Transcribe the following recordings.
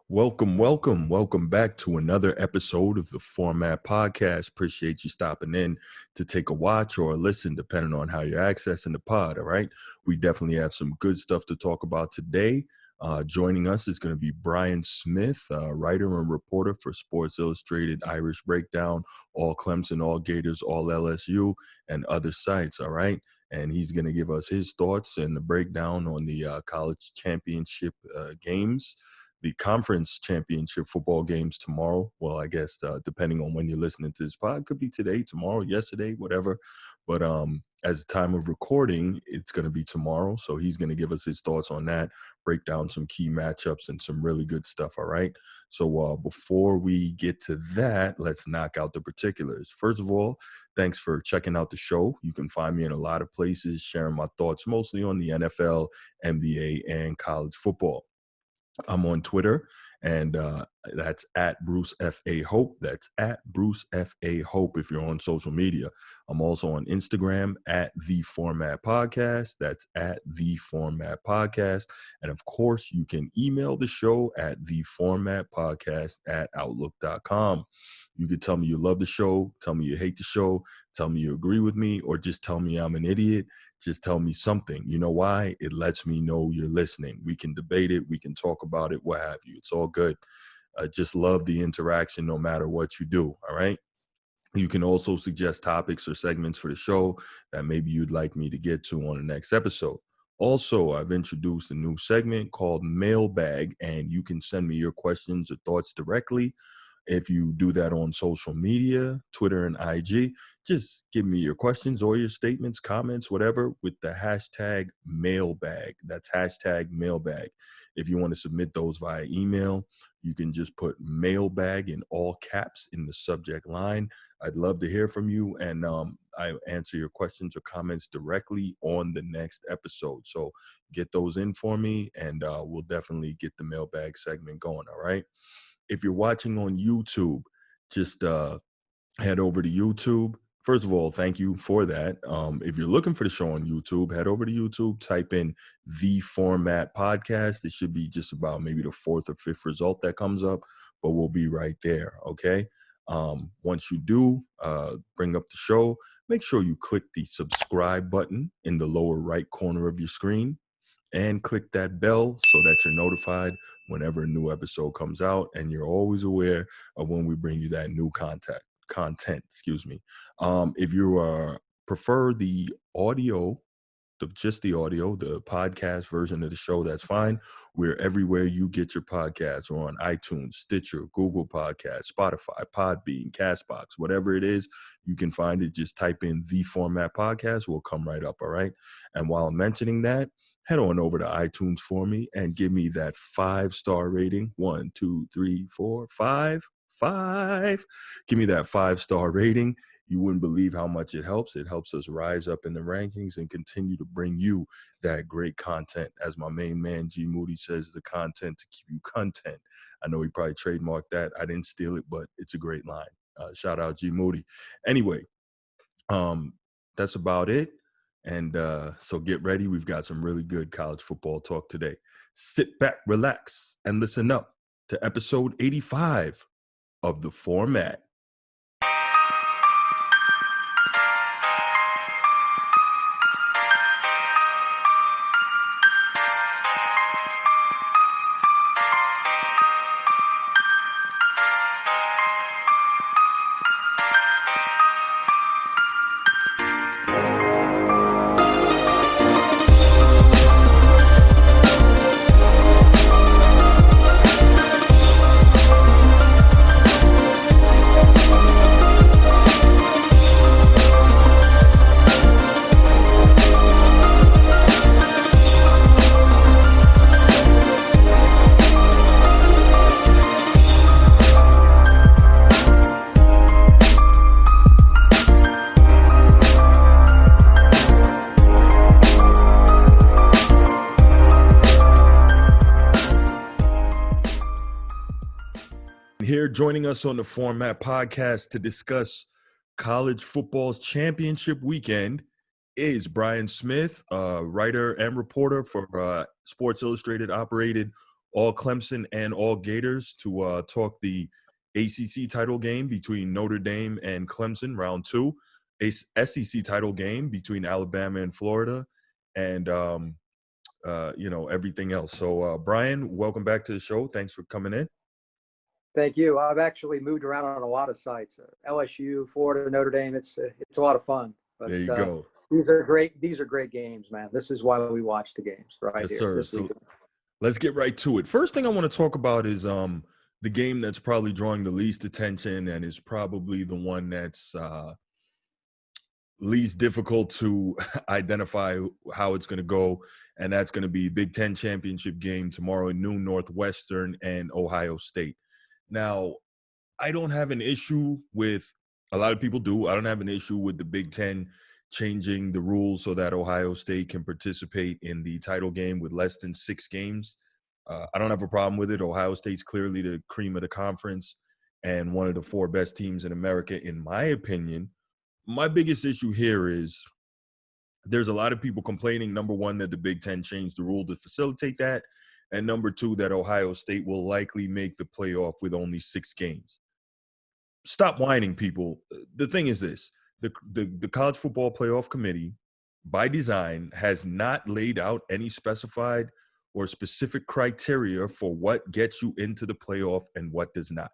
Welcome back to another episode of the Format Podcast. Appreciate you stopping in to take a watch or a listen, depending on how you're accessing the pod, all right? We definitely have some good stuff to talk about today. Joining us is going to be Brian Smith, writer and reporter for Sports Illustrated, Irish Breakdown, All Clemson, All Gators, All LSU, and other sites, all right? And he's going to give us his thoughts and the breakdown on the college championship games, the conference championship football games tomorrow. Well, I guess depending on when you're listening to this pod, could be today, tomorrow, yesterday, whatever. But as the time of recording, it's going to be tomorrow. So he's going to give us his thoughts on that, break down some key matchups and some really good stuff. All right. So before we get to that, let's knock out the particulars. First of all, thanks for checking out the show. You can find me in a lot of places, sharing my thoughts mostly on the NFL, NBA, and college football. I'm on Twitter, and that's at Bruce F.A. Hope. That's at Bruce F.A. Hope if you're on social media. I'm also on Instagram at The Format Podcast. That's at The Format Podcast. And, of course, you can email the show at theformatpodcast@outlook.com. You could tell me you love the show, tell me you hate the show, tell me you agree with me, or just tell me I'm an idiot. Just tell me something. You know why? It lets me know you're listening. We can debate it. We can talk about it, what have you. It's all good. I just love the interaction no matter what you do, all right? You can also suggest topics or segments for the show that maybe you'd like me to get to on the next episode. Also, I've introduced a new segment called Mailbag, and you can send me your questions or thoughts directly. If you do that on social media, Twitter and IG, just give me your questions or your statements, comments, whatever, with the hashtag mailbag. That's hashtag mailbag. If you want to submit those via email, you can just put mailbag in all caps in the subject line. I'd love to hear from you, and I answer your questions or comments directly on the next episode. So get those in for me, and we'll definitely get the mailbag segment going, all right? If you're watching on YouTube, just head over to YouTube. First of all, thank you for that. If you're looking for the show on YouTube, head over to YouTube, type in The Format Podcast. It should be just about maybe the fourth or fifth result that comes up, but we'll be right there, okay? Once you do bring up the show, make sure you click the subscribe button in the lower right corner of your screen and click that bell so that you're notified whenever a new episode comes out, and you're always aware of when we bring you that new content. If you prefer the audio, just the audio, the podcast version of the show, that's fine. We're everywhere you get your podcasts. We're on iTunes, Stitcher, Google Podcasts, Spotify, Podbean, Castbox, whatever it is, you can find it. Just type in The Format Podcast. We'll come right up, all right? And while I'm mentioning that, head on over to iTunes for me and give me that 5-star rating. 1, 2, 3, 4, 5. Give me that 5-star rating. You wouldn't believe how much it helps. It helps us rise up in the rankings and continue to bring you that great content. As my main man, G. Moody, says, the content to keep you content. I know he probably trademarked that. I didn't steal it, but it's a great line. Shout out G. Moody. Anyway, that's about it. And so get ready. We've got some really good college football talk today. Sit back, relax, and listen up to episode 85 of The Format. Here joining us on the Format Podcast to discuss college football's championship weekend is Brian Smith, writer and reporter for Sports Illustrated, operated all Clemson and all Gators to talk the ACC title game between Notre Dame and Clemson, round 2, a SEC title game between Alabama and Florida, and everything else. So, Brian, welcome back to the show. Thanks for coming in. Thank you. I've actually moved around on a lot of sites, LSU, Florida, Notre Dame. It's a lot of fun. But, there you go. These are great games, man. This is why we watch the games Yes, here. sir. This so weekend. let's get right to it. First thing I want to talk about is the game that's probably drawing the least attention and is probably the one that's least difficult to identify how it's going to go, and that's going to be Big Ten championship game tomorrow at noon, Northwestern and Ohio State. Now, I don't have an issue with – a lot of people do. I don't have an issue with the Big Ten changing the rules so that Ohio State can participate in the title game with less than 6 games. I don't have a problem with it. Ohio State's clearly the cream of the conference and one of the 4 best teams in America, in my opinion. My biggest issue here is there's a lot of people complaining, number one, that the Big Ten changed the rule to facilitate that, and number 2, that Ohio State will likely make the playoff with only 6 games. Stop whining, people. The thing is this. The College Football Playoff Committee, by design, has not laid out any specified or specific criteria for what gets you into the playoff and what does not.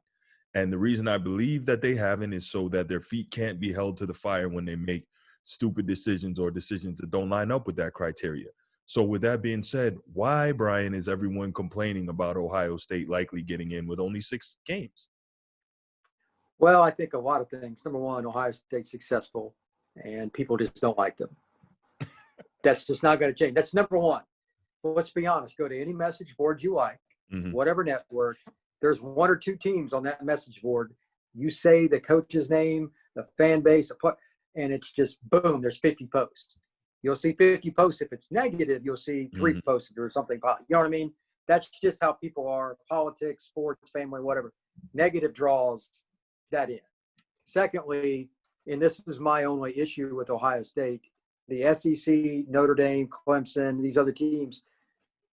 And the reason I believe that they haven't is so that their feet can't be held to the fire when they make stupid decisions or decisions that don't line up with that criteria. So with that being said, why, Brian, is everyone complaining about Ohio State likely getting in with only 6 games? Well, I think a lot of things. Number one, Ohio State's successful, and people just don't like them. That's just not going to change. That's number one. Well, let's be honest. Go to any message board you like, whatever network. There's 1 or 2 teams on that message board. You say the coach's name, the fan base, and it's just boom, there's 50 posts. You'll see 50 posts. If it's negative, you'll see 3 posts or something. You know what I mean? That's just how people are. Politics, sports, family, whatever. Negative draws that in. Secondly, and this is my only issue with Ohio State, the SEC, Notre Dame, Clemson, these other teams,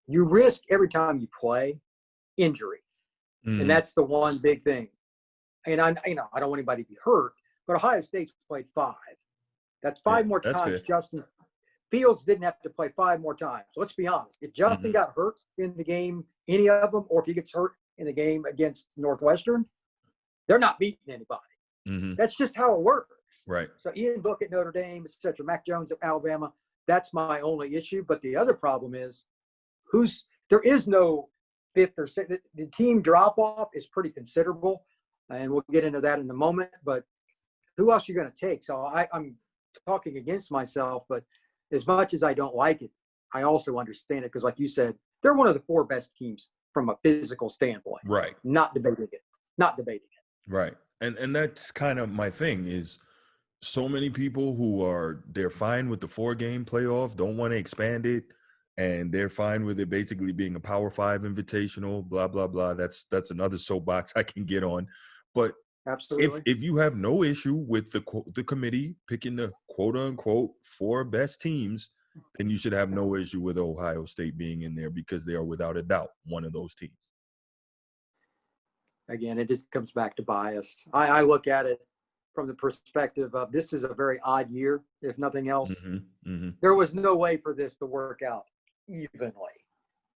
you risk every time you play injury. And that's the one big thing. And I don't want anybody to be hurt, but Ohio State's played 5. That's 5 more times. Fair. Justin Fields didn't have to play 5 more times. So let's be honest. If Justin got hurt in the game, any of them, or if he gets hurt in the game against Northwestern, they're not beating anybody. That's just how it works. Right. So Ian Book at Notre Dame, et cetera, Mac Jones at Alabama, that's my only issue. But the other problem is there is no 5th or 6th. The team drop-off is pretty considerable, and we'll get into that in a moment. But who else are you going to take? So I'm talking against myself, but as much as I don't like it, I also understand it because, like you said, they're one of the 4 best teams from a physical standpoint. Right. Not debating it. Right. And that's kind of my thing is so many people they're fine with the 4-game playoff, don't want to expand it, and they're fine with it basically being a Power 5 invitational, blah, blah, blah. That's another soapbox I can get on. But absolutely, if you have no issue with the committee picking the quote-unquote 4 best teams, then you should have no issue with Ohio State being in there because they are without a doubt one of those teams. Again, it just comes back to bias. I look at it from the perspective of this is a very odd year, if nothing else. There was no way for this to work out evenly.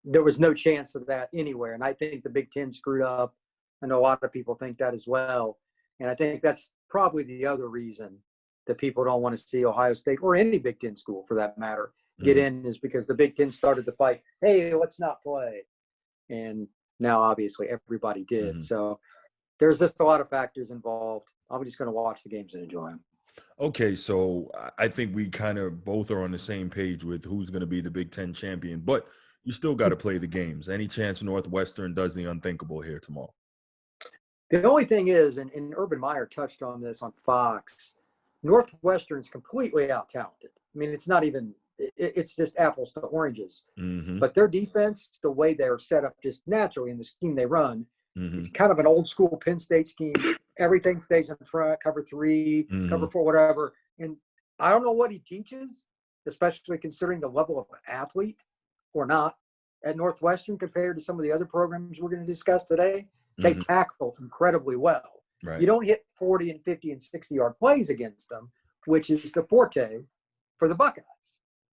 There was no chance of that anywhere. And I think the Big Ten screwed up. I know a lot of people think that as well. And I think that's probably the other reason that people don't want to see Ohio State or any Big Ten school for that matter get in is because the Big Ten started to fight, hey, let's not play. And now, obviously, everybody did. So there's just a lot of factors involved. I'm just going to watch the games and enjoy them. Okay, so I think we kind of both are on the same page with who's going to be the Big Ten champion, but you still got to play the games. Any chance Northwestern does the unthinkable here tomorrow? The only thing is, and Urban Meyer touched on this on Fox, Northwestern's completely out-talented. I mean, it's not even – it's just apples to oranges. But their defense, the way they're set up just naturally in the scheme they run, it's kind of an old-school Penn State scheme. Everything stays in front, cover 3, cover 4, whatever. And I don't know what he teaches, especially considering the level of athlete or not. at Northwestern compared to some of the other programs we're going to discuss today. They Mm-hmm. tackle incredibly well. Right. You don't hit 40 and 50 and 60-yard plays against them, which is the forte for the Buckeyes.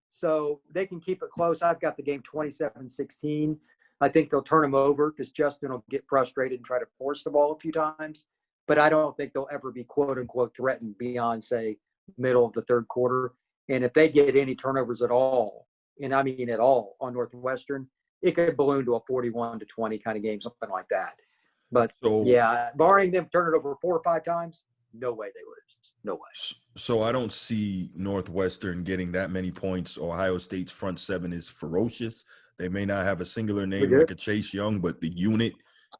So they can keep it close. I've got the game 27-16. I think they'll turn them over because Justin will get frustrated and try to force the ball a few times. But I don't think they'll ever be, quote-unquote, threatened beyond, say, middle of the third quarter. And if they get any turnovers at all, and I mean at all, on Northwestern, it could balloon to a 41-20 kind of game, something like that. But, yeah, barring them turn it over 4 or 5 times, no way they lose. No way. So I don't see Northwestern getting that many points. Ohio State's front seven is ferocious. They may not have a singular name like a Chase Young, but the unit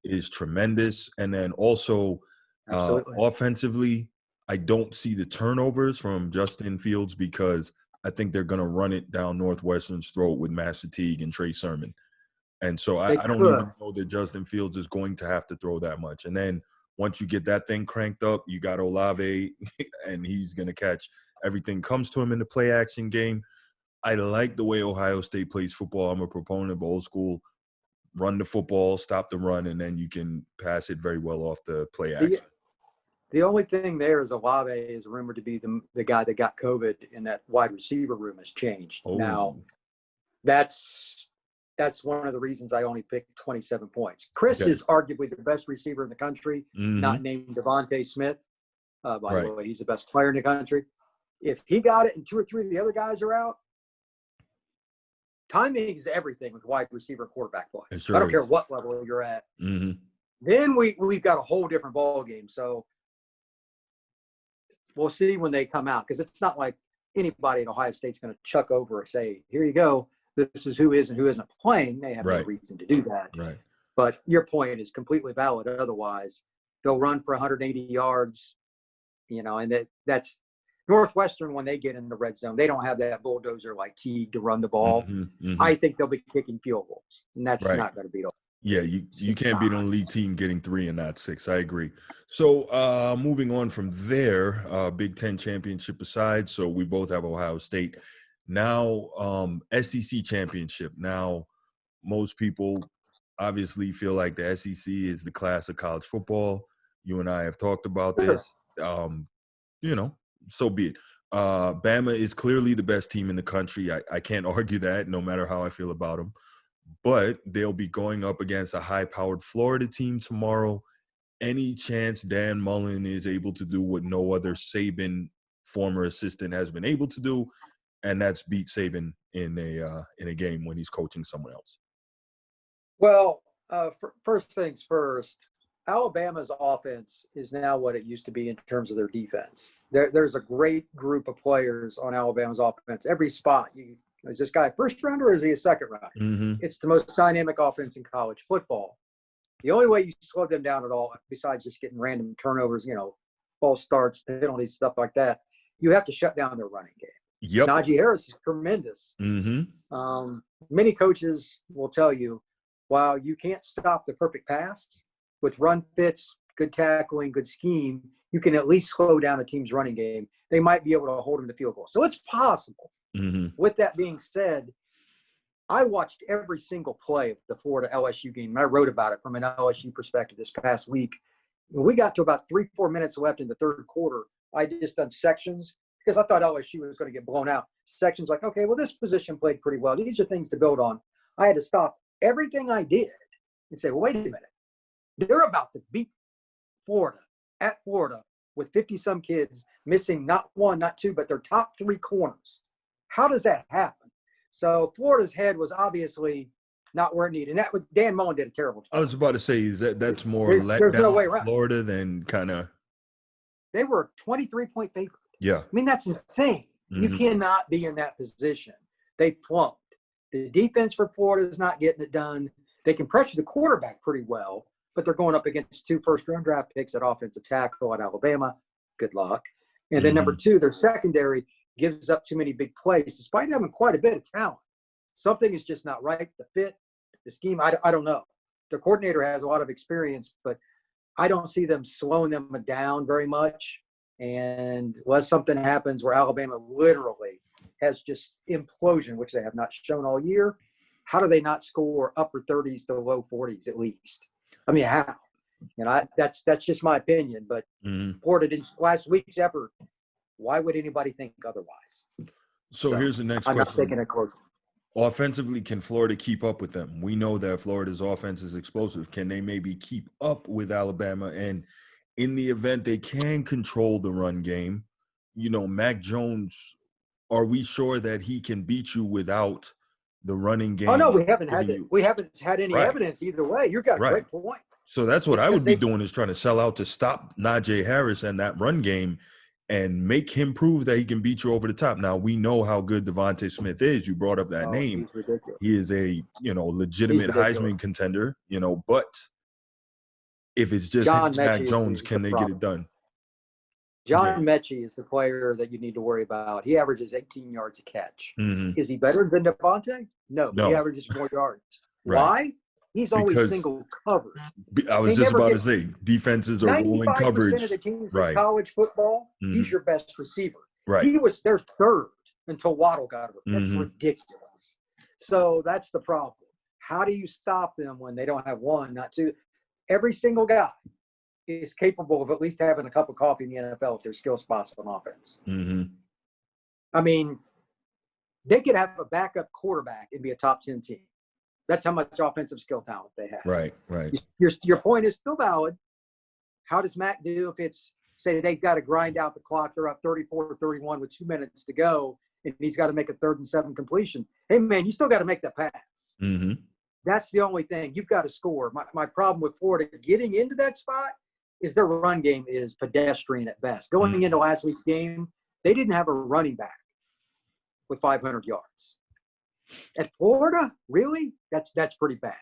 is tremendous. And then also offensively, I don't see the turnovers from Justin Fields because I think they're going to run it down Northwestern's throat with Master Teague and Trey Sermon. And so I don't even know that Justin Fields is going to have to throw that much. And then once you get that thing cranked up, you got Olave, and he's going to catch everything comes to him in the play action game. I like the way Ohio State plays football. I'm a proponent of old school, run the football, stop the run, and then you can pass it very well off the play action. The only thing there is Olave is rumored to be the guy that got COVID, and that wide receiver room has changed. Oh. Now, that's one of the reasons I only picked 27 points. Chris is arguably the best receiver in the country, not named Devontae Smith. By the way, he's the best player in the country. If he got it and 2 or 3 of the other guys are out, timing is everything with wide receiver and quarterback play. Sure I don't care what level you're at. Then we've got a whole different ball game. So we'll see when they come out, because it's not like anybody at Ohio State's going to chuck over or say, here you go, this is who is and who isn't playing. They have no reason to do that. Right. But your point is completely valid. Otherwise, they'll run for 180 yards, and that's Northwestern. When they get in the red zone, they don't have that bulldozer like Teague to run the ball. I think they'll be kicking field goals, and that's not going to beat them. Yeah, you can't beat an elite team getting 3 and not 6. I agree. So moving on from there, Big Ten championship aside, so we both have Ohio State. Now, SEC championship. Now, most people obviously feel like the SEC is the class of college football. You and I have talked about this. So be it. Bama is clearly the best team in the country. I can't argue that, no matter how I feel about them. But they'll be going up against a high-powered Florida team tomorrow. Any chance Dan Mullen is able to do what no other Saban former assistant has been able to do, and that's beat Saban in a game when he's coaching someone else? Well, first things first, Alabama's offense is now what it used to be in terms of their defense. There's a great group of players on Alabama's offense. Every spot, is this guy a first rounder or is he a second rounder? It's the most dynamic offense in college football. The only way you slow them down at all, besides just getting random turnovers, false starts, penalties, stuff like that, you have to shut down their running game. Yep. Najee Harris is tremendous. Many coaches will tell you, while you can't stop the perfect pass, with run fits, good tackling, good scheme, you can at least slow down a team's running game. They might be able to hold them to field goal. So it's possible. With that being said, I watched every single play of the Florida LSU game, and I wrote about it from an LSU perspective this past week. When we got to about 3-4 minutes left in the third quarter, I just done sections because I thought LSU was going to get blown out. Sections like, okay, well, this position played pretty well. These are things to build on. I had to stop everything I did and say, well, wait a minute. They're about to beat Florida at Florida with 50-some kids missing not 1, not 2, but their top 3 corners. How does that happen? So Florida's head was obviously not where it needed. And that was Dan Mullen did a terrible job. I was about to say, that's more let down no way around Florida than kind of. They were a 23-point favorite. Yeah. I mean, that's insane. You cannot be in that position. They flunked. The defense for Florida is not getting it done. They can pressure the quarterback pretty well, but they're going up against 2 first-round draft picks at offensive tackle at Alabama. Good luck. And then number 2, their secondary gives up too many big plays, despite having quite a bit of talent. Something is just not right. The fit, the scheme, I don't know. Their coordinator has a lot of experience, but I don't see them slowing them down very much. And unless something happens where Alabama literally has just implosion, which they have not shown all year, how do they not score upper 30s to low 40s at least? I mean, how? That's just my opinion. But Florida didn't last week's effort. Why would anybody think otherwise? So here's the next I'm question. not taking it close. Offensively, can Florida keep up with them? We know that Florida's offense is explosive. Can they maybe keep up with Alabama? And in the event they can control the run game, Mac Jones, are we sure that he can beat you without the running game? Oh no, we haven't had any Right. evidence either way. You've got a Right. great point. So that's what I would be doing, is trying to sell out to stop Najee Harris and that run game and make him prove that he can beat you over the top. Now, we know how good Devontae Smith is. You brought up that name. He's ridiculous. He is a, legitimate Heisman contender, but if it's just Mac Jones, can they get it done? John Mechie is the player that you need to worry about. He averages 18 yards a catch. Mm-hmm. Is he better than Devontae? No. He averages more yards. Right. Why? He's always single covered. I was just about to say, defenses are rolling coverage. 95% of the teams in college football, he's your best receiver. Right. He was their third until Waddle got hurt. That's ridiculous. So that's the problem. How do you stop them when they don't have one, not two? Every single guy is capable of at least having a cup of coffee in the NFL if their skill spots on offense. Mm-hmm. I mean, they could have a backup quarterback and be a top 10 team. That's how much offensive skill talent they have. Right. Your point is still valid. How does Mac do if it's, say, they've got to grind out the clock, they're up 34-31 with 2 minutes to go, and he's got to make a 3rd and 7 completion? Hey, man, you still got to make the pass. Mm-hmm. That's the only thing. You've got to score. My problem with Florida getting into that spot is their run game is pedestrian at best. Going into last week's game, they didn't have a running back with 500 yards. At Florida, really? That's pretty bad.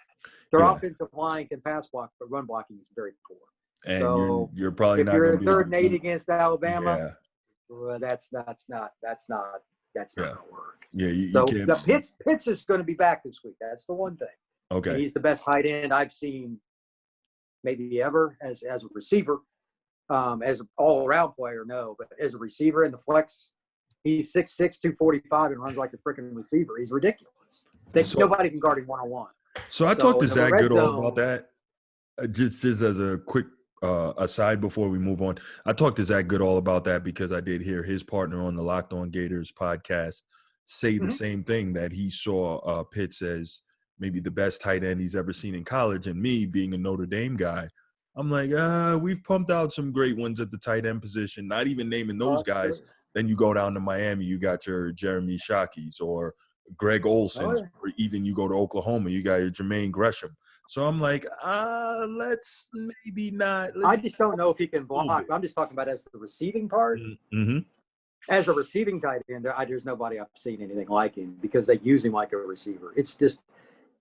Their offensive line can pass block, but run blocking is very poor. And so you're probably not going to be 3rd and 8 against Alabama. Well, that's not going to work. Yeah, you can't. The Pitts is going to be back this week. That's the one thing. Okay. And he's the best tight end I've seen maybe ever as a receiver. As an all-around player, no, but as a receiver in the flex, he's 6'6", 245 and runs like a freaking receiver. He's ridiculous. Nobody can guard him one-on-one. So I talked to Zach Goodall about that. Just as a quick aside before we move on, I talked to Zach Goodall about that because I did hear his partner on the Locked On Gators podcast say the same thing, that he saw Pitts as maybe the best tight end he's ever seen in college. And me being a Notre Dame guy, I'm like, we've pumped out some great ones at the tight end position, not even naming those guys. Sure. Then you go down to Miami, you got your Jeremy Shockey's or Greg Olson's, or even you go to Oklahoma, you got your Jermaine Gresham. So I'm like, let's maybe not. I just don't know if he can block. I'm just talking about as the receiving part. Mm-hmm. As a receiving tight end, there's nobody I've seen anything like him because they use him like a receiver. It's just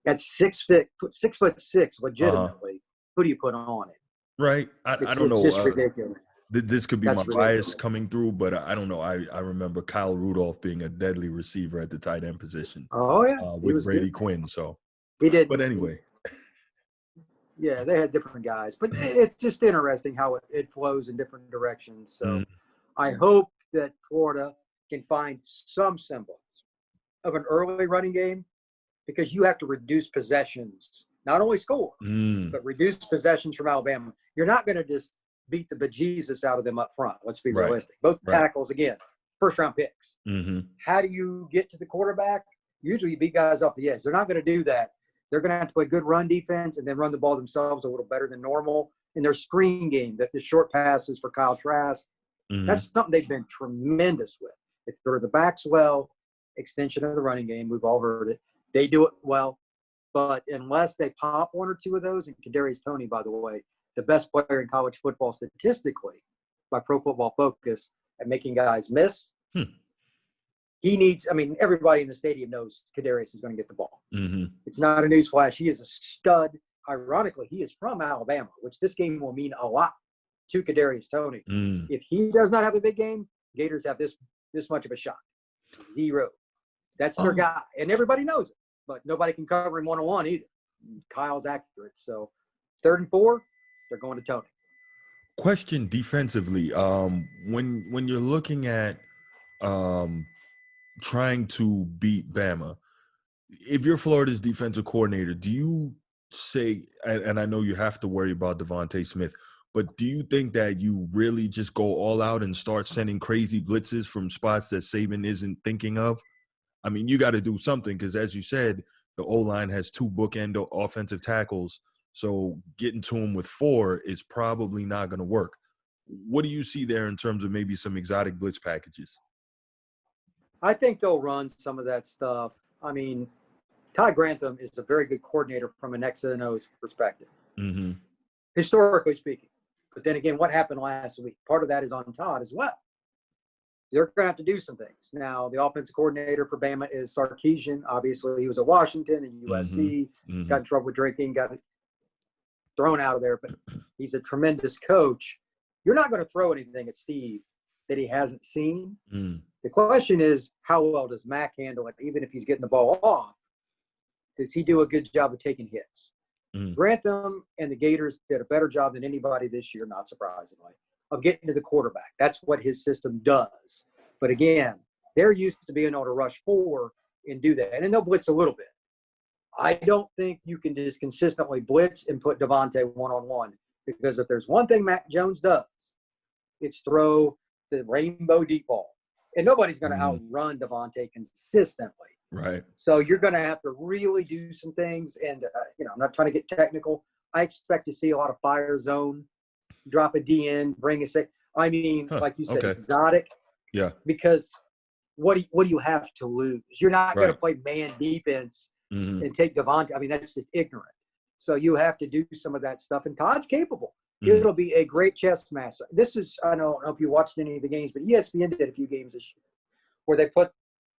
at 6'6", legitimately. Who do you put on it? Right. I don't know. It's just ridiculous. This could be my bias coming through, but I don't know. I remember Kyle Rudolph being a deadly receiver at the tight end position. Oh, yeah. With Brady Quinn. So he did. But anyway. Yeah, they had different guys. But it's just interesting how it flows in different directions. So I hope that Florida can find some semblance of an early running game, because you have to reduce possessions, not only score, but reduce possessions from Alabama. You're not going to just beat the bejesus out of them up front. Let's be realistic. Both tackles, again, first-round picks. Mm-hmm. How do you get to the quarterback? Usually you beat guys off the edge. They're not going to do that. They're going to have to play good run defense and then run the ball themselves a little better than normal. In their screen game, the short passes for Kyle Trask, that's something they've been tremendous with. If they're the backs well, extension of the running game, we've all heard it. They do it well. But unless they pop one or two of those, and Kadarius Toney, by the way, the best player in college football statistically by Pro Football Focus at making guys miss. He needs – everybody in the stadium knows Kadarius is going to get the ball. Mm-hmm. It's not a newsflash. He is a stud. Ironically, he is from Alabama, which this game will mean a lot to Kadarius Toney. If he does not have a big game, Gators have this much of a shot. 0. That's their guy. And everybody knows it, but nobody can cover him one-on-one either. Kyle's accurate. So 3rd and 4, they're going to Toney. Question defensively. When you're looking at trying to beat Bama, if you're Florida's defensive coordinator, do you say, and I know you have to worry about Devontae Smith, but do you think that you really just go all out and start sending crazy blitzes from spots that Saban isn't thinking of? I mean, you got to do something because, as you said, the O-line has 2 bookend offensive tackles, so getting to him with 4 is probably not going to work. What do you see there in terms of maybe some exotic blitz packages? I think they'll run some of that stuff. I mean, Todd Grantham is a very good coordinator from an X and O's perspective, Mm-hmm. historically speaking. But then again, what happened last week? Part of that is on Todd as well. They're going to have to do some things. Now, the offensive coordinator for Bama is Sarkisian. Obviously, he was at Washington and USC, Mm-hmm. got in trouble with drinking, got thrown out of there, but he's a tremendous coach. You're not going to throw anything at Steve that he hasn't seen. Mm. The question is, how well does Mac handle it, even if he's getting the ball off? Does he do a good job of taking hits? Mm. Grantham and the Gators did a better job than anybody this year, not surprisingly, of getting to the quarterback. That's what his system does. But again, they're used to being able to rush 4 and do that. And they'll blitz a little bit. I don't think you can just consistently blitz and put Devontae one-on-one, because if there's one thing Mac Jones does, it's throw the rainbow deep ball. And nobody's going to outrun Devontae consistently. Right. So you're going to have to really do some things. And, I'm not trying to get technical. I expect to see a lot of fire zone, drop a D in, bring a six. I mean, like you said, exotic. Yeah. Because what do you have to lose? You're not going to play man defense and take Devontae. I mean, that's just ignorant. So you have to do some of that stuff. And Todd's capable. It'll be a great chess match. This is, I don't know if you watched any of the games, but ESPN did a few games this year where they put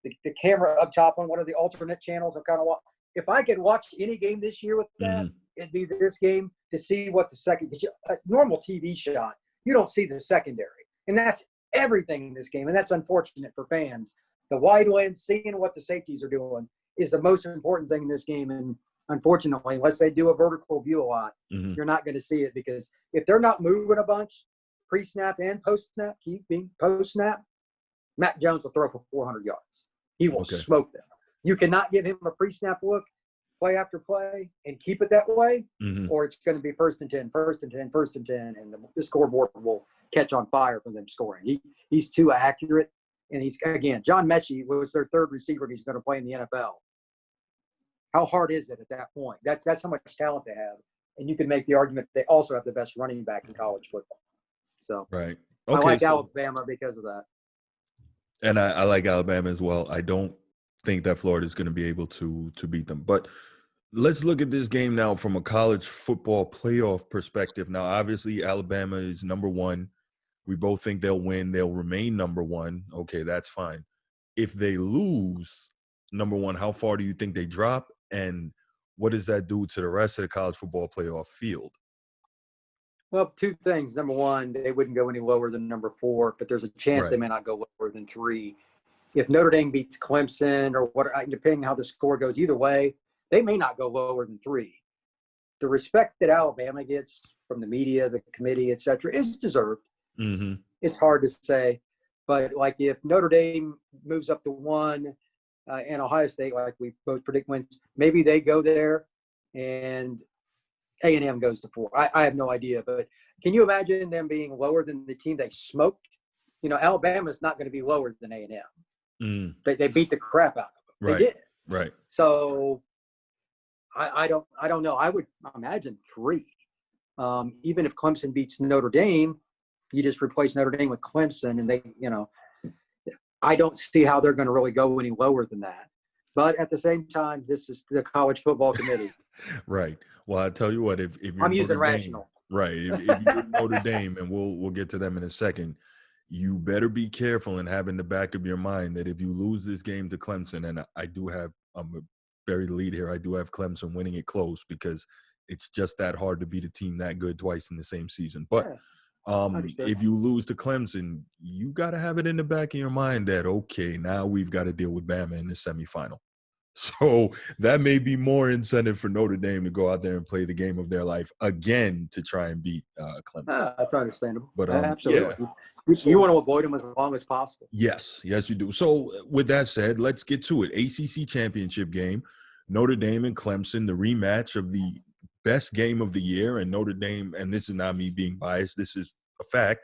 the camera up top on one of the alternate channels. And kind of if I could watch any game this year with that, it'd be this game to see what the second – a normal TV shot, you don't see the secondary. And that's everything in this game, and that's unfortunate for fans. The wide lens, seeing what the safeties are doing, is the most important thing in this game. And unfortunately, unless they do a vertical view a lot, you're not going to see it, because if they're not moving a bunch, pre-snap and post-snap, keeping post-snap, Matt Jones will throw for 400 yards. He will smoke them. You cannot give him a pre-snap look, play after play, and keep it that way, or it's going to be 1st and 10, 1st and 10, 1st and 10, and the scoreboard will catch on fire from them scoring. He's too accurate, and John Mechie was their 3rd receiver he's going to play in the NFL. How hard is it at that point? That's how much talent they have, and you can make the argument they also have the best running back in college football. So right. I like Alabama because of that. And I like Alabama as well. I don't think that Florida is going to be able to beat them. But let's look at this game now from a college football playoff perspective. Now, obviously, Alabama is number 1. We both think they'll win. They'll remain number 1. Okay, that's fine. If they lose, number 1, how far do you think they drop? And what does that do to the rest of the college football playoff field? Well, 2 things. Number 1, they wouldn't go any lower than number 4, but there's a chance they may not go lower than 3. If Notre Dame beats Clemson or what, depending on how the score goes, either way, they may not go lower than 3. The respect that Alabama gets from the media, the committee, et cetera, is deserved. It's hard to say. But, like, if Notre Dame moves up to 1 and Ohio State, like we both predict wins, maybe they go there and A&M goes to 4. I have no idea. But can you imagine them being lower than the team they smoked? Alabama's not going to be lower than A&M. They beat the crap out of them. They did. Right. So I don't know. I would imagine 3. Even if Clemson beats Notre Dame, you just replace Notre Dame with Clemson, and they, I don't see how they're going to really go any lower than that. But at the same time, this is the college football committee. Right. Well, I tell you what, if you're I'm using Notre rational. Dame, right. If you're Notre Dame, and we'll get to them in a second, you better be careful and have in the back of your mind that if you lose this game to Clemson, and I'm a very lead here, I do have Clemson winning it close, because it's just that hard to beat a team that good twice in the same season. But if you lose to Clemson, you got to have it in the back of your mind that, okay, now we've got to deal with Bama in the semifinal. So that may be more incentive for Notre Dame to go out there and play the game of their life again to try and beat Clemson. That's understandable. But Absolutely. yeah. You want to avoid them as long as possible. Yes, you do. So with that said, let's get to it. ACC championship game, Notre Dame and Clemson, the rematch of the best game of the year. And Notre Dame, and this is not me being biased, this is a fact,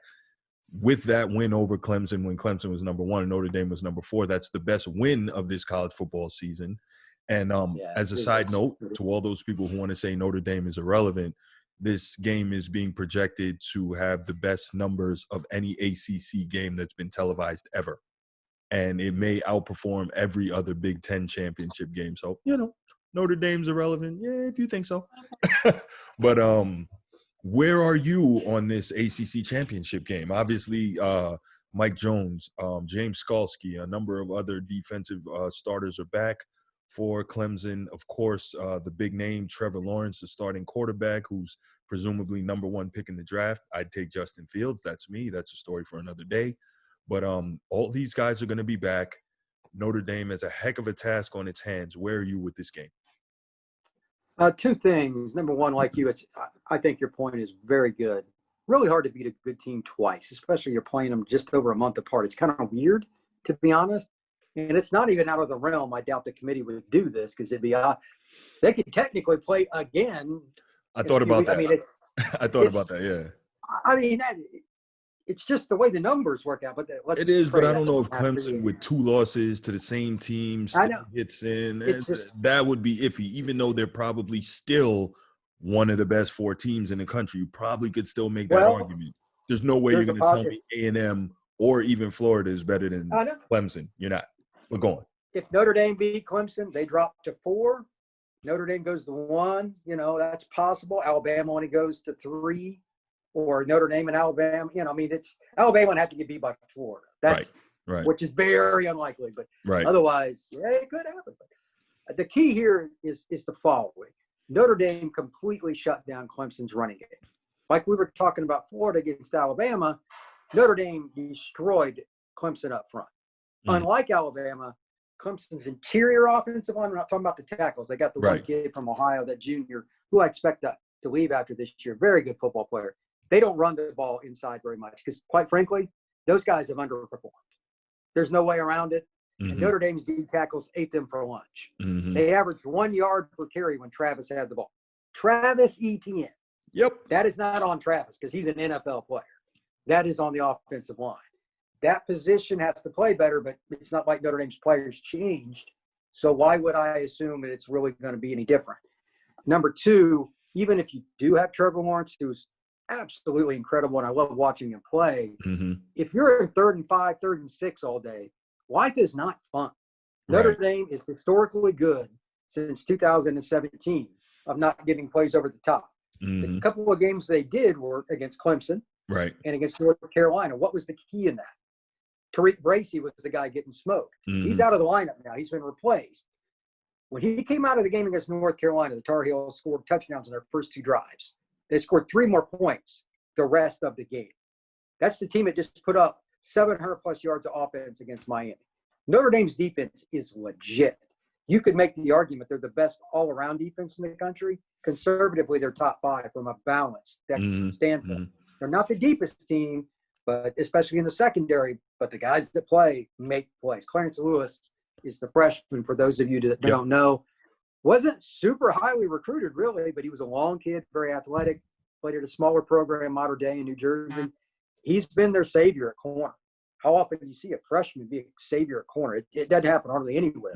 with that win over Clemson when Clemson was number 1 and Notre Dame was number 4, that's the best win of this college football season. And as a side note, to all those people who want to say Notre Dame is irrelevant, this game is being projected to have the best numbers of any ACC game that's been televised ever. And it may outperform every other Big Ten championship game. So, Notre Dame's irrelevant. Yeah, if you think so. But where are you on this ACC championship game? Obviously, Mike Jones, James Skalski, a number of other defensive starters are back for Clemson. Of course, the big name, Trevor Lawrence, the starting quarterback, who's presumably number 1 pick in the draft. I'd take Justin Fields. That's me. That's a story for another day. But all these guys are going to be back. Notre Dame has a heck of a task on its hands. Where are you with this game? 2 things. Number one, like you, I think your point is very good. Really hard to beat a good team twice, especially you're playing them just over a month apart. It's kind of weird, to be honest. And it's not even out of the realm. I doubt the committee would do this because it'd be they could technically play again. I thought about that. I thought about that, yeah. I mean, it's just the way the numbers work out. But it is, but I don't know if Clemson with 2 losses to the same team still gets in. That would be iffy, even though they're probably still one of the best 4 teams in the country. You probably could still make that argument. There's no way you're going to tell me A&M or even Florida is better than Clemson. You're not. We're going. If Notre Dame beat Clemson, they drop to 4. Notre Dame goes to 1. That's possible. Alabama only goes to 3. Or Notre Dame and Alabama. It's Alabama would have to get beat by Florida. That's right. Which is very unlikely. But otherwise, it could happen. But the key here is the following. Notre Dame completely shut down Clemson's running game. Like we were talking about Florida against Alabama, Notre Dame destroyed Clemson up front. Unlike Alabama, Clemson's interior offensive line, we're not talking about the tackles. They got the one kid from Ohio, that junior, who I expect to leave after this year. Very good football player. They don't run the ball inside very much because, quite frankly, those guys have underperformed. There's no way around it. And Notre Dame's D tackles ate them for lunch. They averaged 1 yard per carry when Travis had the ball. Travis Etienne. Yep. That is not on Travis because he's an NFL player. That is on the offensive line. That position has to play better, but it's not like Notre Dame's players changed. So why would I assume that it's really going to be any different? Number 2, even if you do have Trevor Lawrence, who's absolutely incredible, and I love watching him play, if you're in 3rd and 5, 3rd and 6 all day, life is not fun. Notre Dame is historically good since 2017 of not giving plays over the top. The couple of games they did were against Clemson and against North Carolina. What was the key in that? Tariq Bracy was the guy getting smoked. He's out of the lineup now. He's been replaced. When he came out of the game against North Carolina, the Tar Heels scored touchdowns in their first 2 drives. They scored 3 more points the rest of the game. That's the team that just put up 700-plus yards of offense against Miami. Notre Dame's defense is legit. You could make the argument they're the best all-around defense in the country. Conservatively, they're top 5 from a balanced standpoint. They're not the deepest team, but especially in the secondary. But the guys that play make plays. Clarence Lewis is the freshman, for those of you that don't know. Wasn't super highly recruited, really, but he was a long kid, very athletic, played at a smaller program, Mater Dei in New Jersey. He's been their savior at corner. How often do you see a freshman be a savior at corner? It doesn't happen hardly anywhere.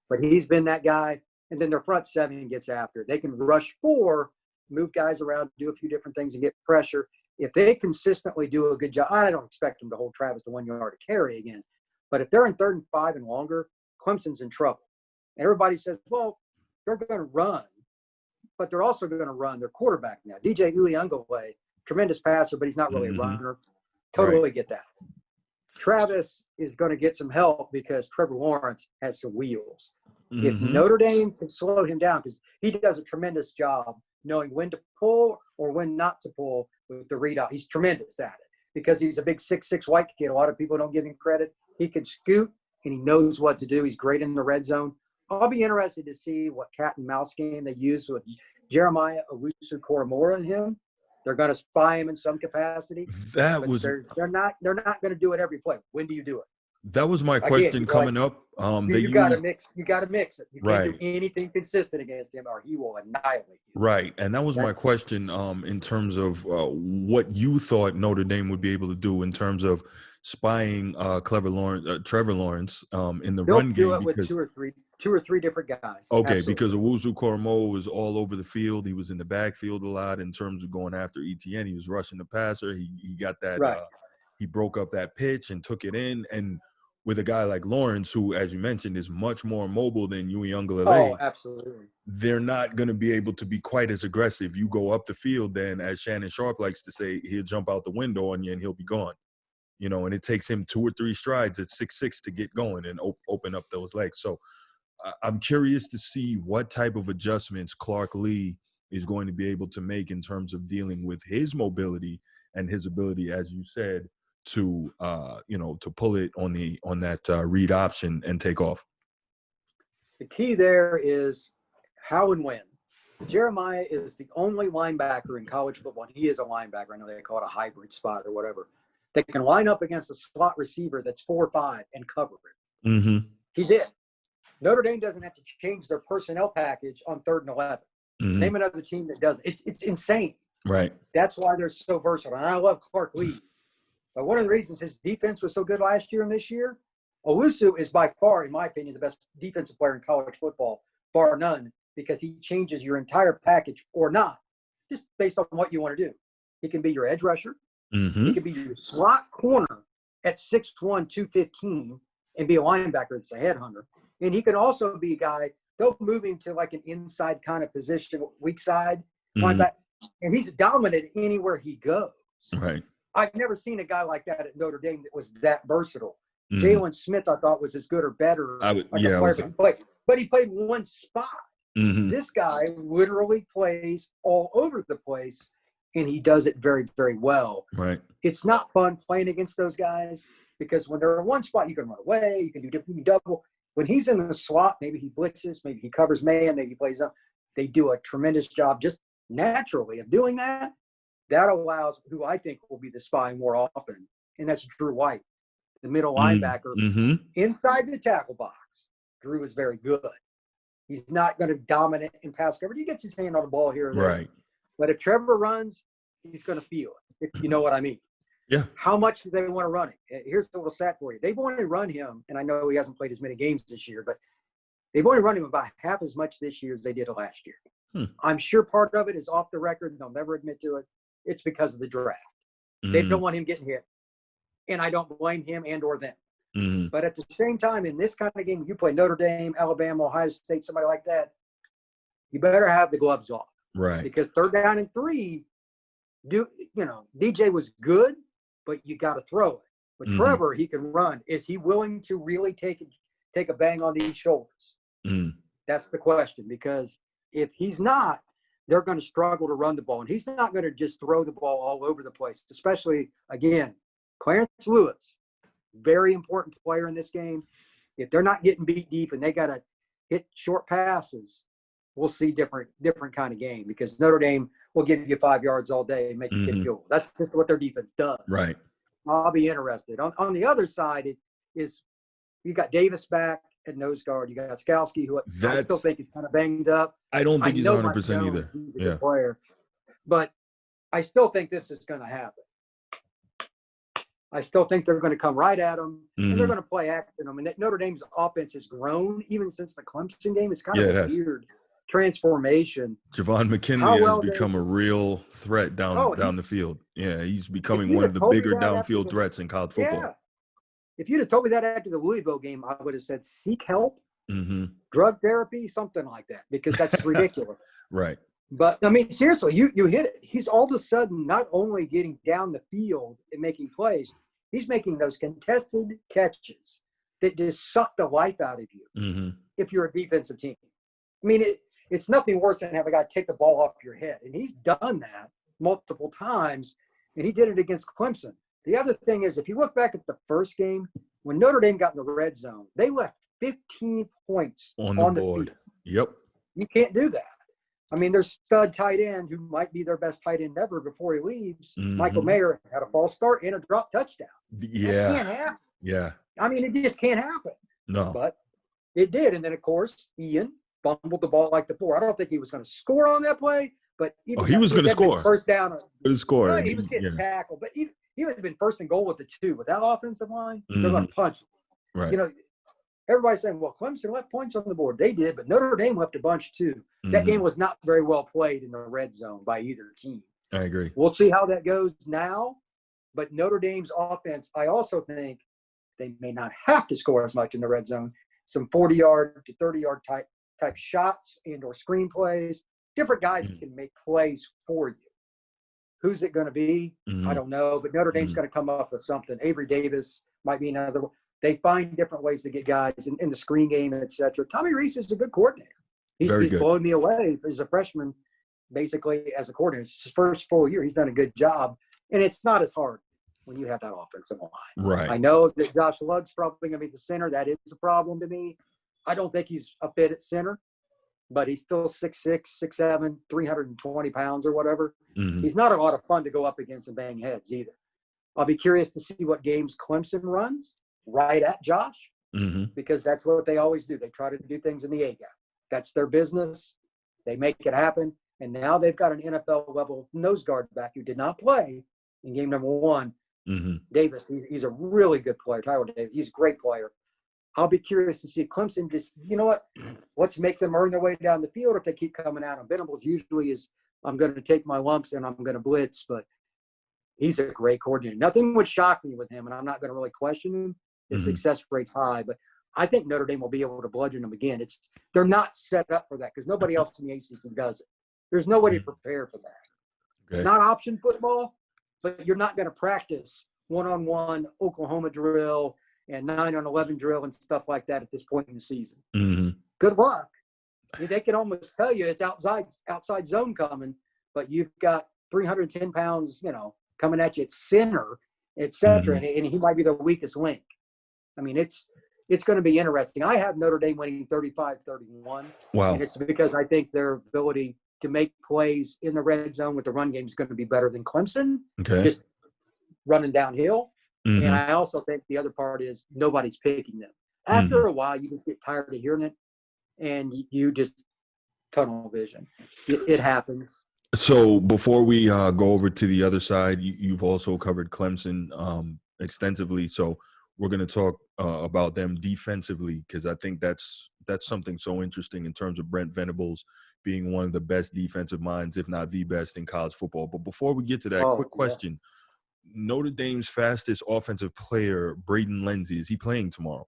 But he's been that guy. And then their front 7 gets after it. They can rush 4, move guys around, do a few different things and get pressure. If they consistently do a good job, I don't expect them to hold Travis to 1 yard to carry again. But if they're in 3rd and 5 and longer, Clemson's in trouble. And everybody says, well, they're going to run, but they're also going to run their quarterback now. DJ Uiagalelei, tremendous passer, but he's not really a runner. Totally get that. Travis is going to get some help because Trevor Lawrence has some wheels. If Notre Dame can slow him down, because he does a tremendous job knowing when to pull or when not to pull with the readout. He's tremendous at it because he's a big 6'6" white kid. A lot of people don't give him credit. He can scoot, and he knows what to do. He's great in the red zone. I'll be interested to see what cat and mouse game they use with Jeremiah Owusu-Koramoah and him. They're going to spy him in some capacity, That but was they're not going to do it every play. When do you do it? that was my Again, question coming up. They you got to use mix. You got to mix it. You can't do anything consistent against him, or he will annihilate you. right, and that was my question. In terms of what you thought Notre Dame would be able to do in terms of spying Trevor Lawrence in the They'll run do game, it with because two or three different guys. okay, Absolutely. because Owusu-Koramoah was all over the field. He was in the backfield a lot in terms of going after ETN. He was rushing the passer. He got that. Right. He broke up that pitch and took it in. And with a guy like Lawrence, who, as you mentioned, is much more mobile than Uiagalelei, Oh, absolutely. they're not going to be able to be quite as aggressive. You go up the field, then, as Shannon Sharp likes to say, he'll jump out the window on you and he'll be gone. You know, and it takes him 2 or 3 strides at 6'6" to get going and open up those legs. So I'm curious to see what type of adjustments Clark Lee is going to be able to make in terms of dealing with his mobility and his ability, as you said, to to pull it on that read option and take off. The key there is how and when. Jeremiah is the only linebacker in college football. And he is a linebacker. I know they call it a hybrid spot or whatever. They can line up against a slot receiver that's 4'5" and cover it. Mm-hmm. He's it. Notre Dame doesn't have to change their personnel package on 3rd and 11. Mm-hmm. Name another team that does it. It's insane. Right. That's why they're so versatile. And I love Clark Lee. But one of the reasons his defense was so good last year and this year, Owusu is by far, in my opinion, the best defensive player in college football, bar none, because he changes your entire package or not, just based on what you want to do. He can be your edge rusher. Mm-hmm. He can be your slot corner at 6'1", 215, and be a linebacker that's a headhunter. And he can also be a guy, they'll move him to like an inside kind of position, weak side linebacker, and he's dominant anywhere he goes. Right. I've never seen a guy like that at Notre Dame that was that versatile. Jalen Smith, I thought, was as good or better. But he played one spot. Mm-hmm. This guy literally plays all over the place, and he does it very, very well. Right. It's not fun playing against those guys because when they're in one spot, you can run away, you can do different double. When he's in the slot, maybe he blitzes, maybe he covers man, maybe he plays up. They do a tremendous job just naturally of doing that. That allows who I think will be the spy more often, and that's Drew White, the middle linebacker inside the tackle box. Drew is very good. He's not going to dominate in pass coverage. He gets his hand on the ball here and there. Right. But if Trevor runs, he's going to feel it, if you know what I mean. Yeah. How much do they want to run it? Here's a little stat for you. They've only run him, and I know he hasn't played as many games this year, but they've only run him about half as much this year as they did last year. I'm sure part of it is off the record, and they'll never admit to it. It's because of the draft. They don't want him getting hit. And I don't blame him and or them. But at the same time, in this kind of game, you play Notre Dame, Alabama, Ohio State, somebody like that, you better have the gloves off. Right. Because 3rd down and 3, DJ was good, but you got to throw it. But Trevor, he can run. Is he willing to really take a bang on these shoulders? That's the question. Because if he's not, they're going to struggle to run the ball. And he's not going to just throw the ball all over the place, especially, again, Clarence Lewis, very important player in this game. If they're not getting beat deep and they got to hit short passes, we'll see different kind of game because Notre Dame will give you 5 yards all day and make you get fuel. That's just what their defense does. Right. I'll be interested. On the other side, it is you got Davis back at nose guard. You got Skowski, who I still think is kind of banged up. I don't think he's 100% either. He's a good player. But I still think this is going to happen. I still think they're going to come right at them, and they're going to play action. I mean, Notre Dame's offense has grown even since the Clemson game. It's kind of a weird transformation. Javon McKinley has become a real threat down the field. Yeah, he's becoming one of the bigger downfield threats in college football. Yeah. If you'd have told me that after the Louisville game, I would have said seek help, drug therapy, something like that, because that's ridiculous. Right. But, I mean, seriously, you hit it. He's all of a sudden not only getting down the field and making plays, he's making those contested catches that just suck the life out of you if you're a defensive team. I mean, it's nothing worse than have a guy take the ball off your head. And he's done that multiple times, and he did it against Clemson. The other thing is, if you look back at the first game, when Notre Dame got in the red zone, they left 15 points on the board. field. Yep. You can't do that. I mean, their stud tight end, who might be their best tight end ever before he leaves, Michael Mayer, had a false start and a drop touchdown. Yeah. That can't happen. Yeah. I mean, it just can't happen. No. But it did. And then, of course, Ian fumbled the ball like the four. I don't think he was going to score on that play, but he was going to score. First down. Score. Well, he was getting tackled, but he would have been first and goal with the 2. With that offensive line, they're going to punch him. Right. You know, everybody's saying, well, Clemson left points on the board. They did, but Notre Dame left a bunch too. That game was not very well played in the red zone by either team. I agree. We'll see how that goes now. But Notre Dame's offense, I also think they may not have to score as much in the red zone. Some 40-yard to 30-yard type shots and or screenplays. Different guys can make plays for you. Who's it going to be? I don't know. But Notre Dame's going to come up with something. Avery Davis might be another one. They find different ways to get guys in the screen game, et cetera. Tommy Rees is a good coordinator. He's blown me away as a freshman, basically, as a coordinator. It's his first full year. He's done a good job. And it's not as hard when you have that offensive line. Right. I know that Josh Lugg's probably going to be the center. That is a problem to me. I don't think he's a fit at center, but he's still 6'6", 6'7", 320 pounds or whatever. He's not a lot of fun to go up against and bang heads either. I'll be curious to see what games Clemson runs right at Josh, because that's what they always do. They try to do things in the A-gap. That's their business. They make it happen. And now they've got an NFL-level nose guard back who did not play in game number 1. Davis, he's a really good player. Tyler Davis, he's a great player. I'll be curious to see if Clemson just, you know what, let's make them earn their way down the field if they keep coming out. And Venables usually is, I'm going to take my lumps and I'm going to blitz, but he's a great coordinator. Nothing would shock me with him, and I'm not going to really question him. His success rate's high, but I think Notre Dame will be able to bludgeon them again. They're not set up for that because nobody else in the ACC does it. There's nobody prepared for that. Okay. It's not option football, but you're not going to practice one-on-one Oklahoma drill and 9-on-11 drill and stuff like that at this point in the season. Good luck. I mean, they can almost tell you it's outside zone coming, but you've got 310 pounds, coming at you at center, et cetera, and he might be the weakest link. I mean, it's going to be interesting. I have Notre Dame winning 35-31. Wow. And it's because I think their ability to make plays in the red zone with the run game is going to be better than Clemson. Okay. Just running downhill. And I also think the other part is nobody's picking them. After a while, you just get tired of hearing it, and you just tunnel vision. It happens. So before we go over to the other side, you've also covered Clemson extensively. So we're going to talk about them defensively, because I think that's something so interesting in terms of Brent Venables being one of the best defensive minds, if not the best, in college football. But before we get to that, quick question. Notre Dame's fastest offensive player, Braden Lindsey, is he playing tomorrow?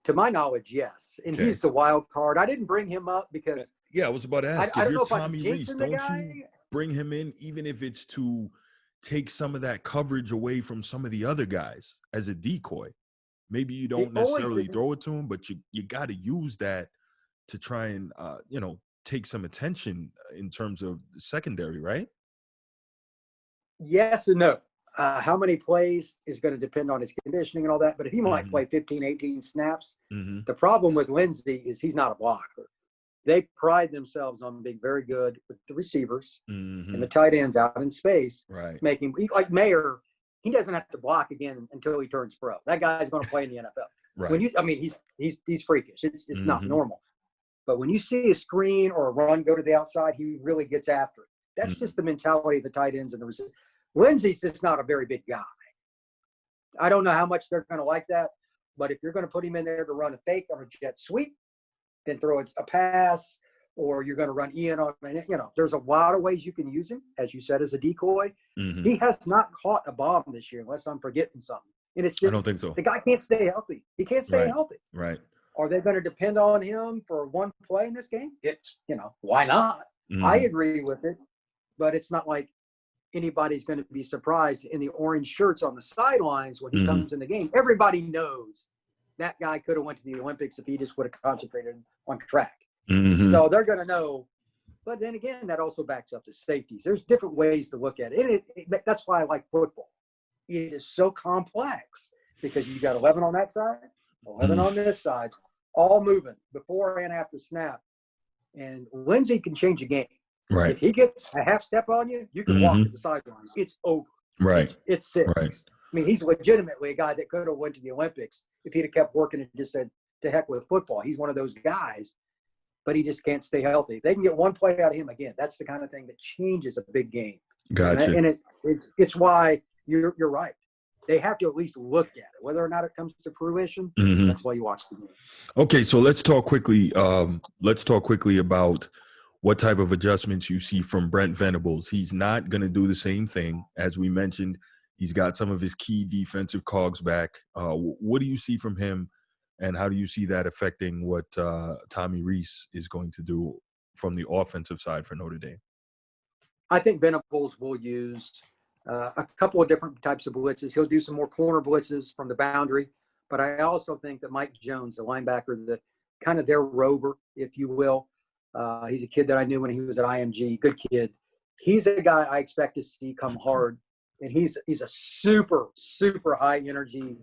To my knowledge, yes. And he's the wild card. I didn't bring him up because – yeah, I was about to ask. I if don't you're know if Tommy Rees, don't you bring him in, even if it's to take some of that coverage away from some of the other guys as a decoy? Maybe you don't necessarily throw it to him, but you got to use that to try and, take some attention in terms of the secondary, right? Yes and no. How many plays is going to depend on his conditioning and all that. But if he might play 15, 18 snaps, the problem with Lindsey is he's not a blocker. They pride themselves on being very good with the receivers and the tight ends out in space, making like Mayer. He doesn't have to block again until he turns pro. That guy's going to play in the NFL. When he's freakish. It's not normal. But when you see a screen or a run go to the outside, he really gets after it. That's just the mentality of the tight ends and the receivers. Lindsey's just not a very big guy. I don't know how much they're going to like that, but if you're going to put him in there to run a fake or a jet sweep, then throw a pass, or you're going to run Ian on, there's a lot of ways you can use him, as you said, as a decoy. He has not caught a bomb this year, unless I'm forgetting something. And it's just, I don't think so. The guy can't stay healthy. He can't stay healthy. Right. Are they going to depend on him for one play in this game? It's, why not? I agree with it, but it's not like anybody's going to be surprised in the orange shirts on the sidelines when he comes in the game. Everybody knows that guy could have went to the Olympics if he just would have concentrated on track. So they're going to know. But then again, that also backs up the safeties. There's different ways to look at it. That's why I like football. It is so complex because you got 11 on that side, 11 on this side, all moving before and after snap. And Lindsey can change a game. Right. If he gets a half step on you, you can walk to the sideline. It's over. Right. It's 6. Right. I mean, he's legitimately a guy that could have went to the Olympics if he'd have kept working and just said, to heck with football. He's one of those guys, but he just can't stay healthy. They can get one play out of him again. That's the kind of thing that changes a big game. Gotcha. And it's why you're right. They have to at least look at it. Whether or not it comes to fruition, that's why you watch the game. Okay, so let's talk quickly. Let's talk quickly about what type of adjustments you see from Brent Venables. He's not going to do the same thing. As we mentioned, he's got some of his key defensive cogs back. What do you see from him, and how do you see that affecting what Tommy Rees is going to do from the offensive side for Notre Dame? I think Venables will use a couple of different types of blitzes. He'll do some more corner blitzes from the boundary, but I also think that Mike Jones, the linebacker, the kind of their rover, if you will, he's a kid that I knew when he was at IMG, good kid. He's a guy I expect to see come hard, and he's a super, super high energy,